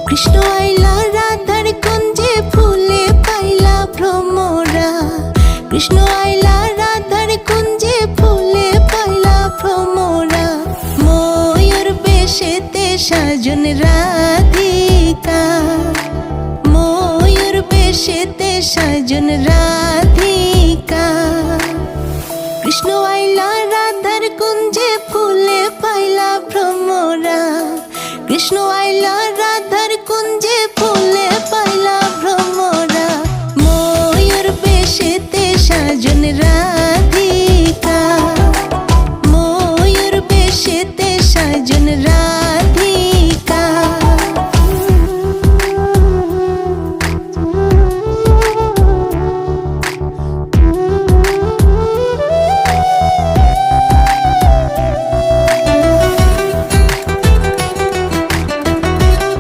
কৃষ্ণ আইলা রাধার কুঞ্জে ফুলে পাইলা ভ্রমরা। কৃষ্ণ আইলা রাধার কুঞ্জে ফুলে পাইলা ভ্রমরা। ময়ূর বেশেতে সাজন রাধিকা, ময়ূর বেশেতে সাজন রাধিকা। কৃষ্ণ আইলা রাধার কুঞ্জে ফুলে পাইলা ভ্রমরা। কৃষ্ণ আইলা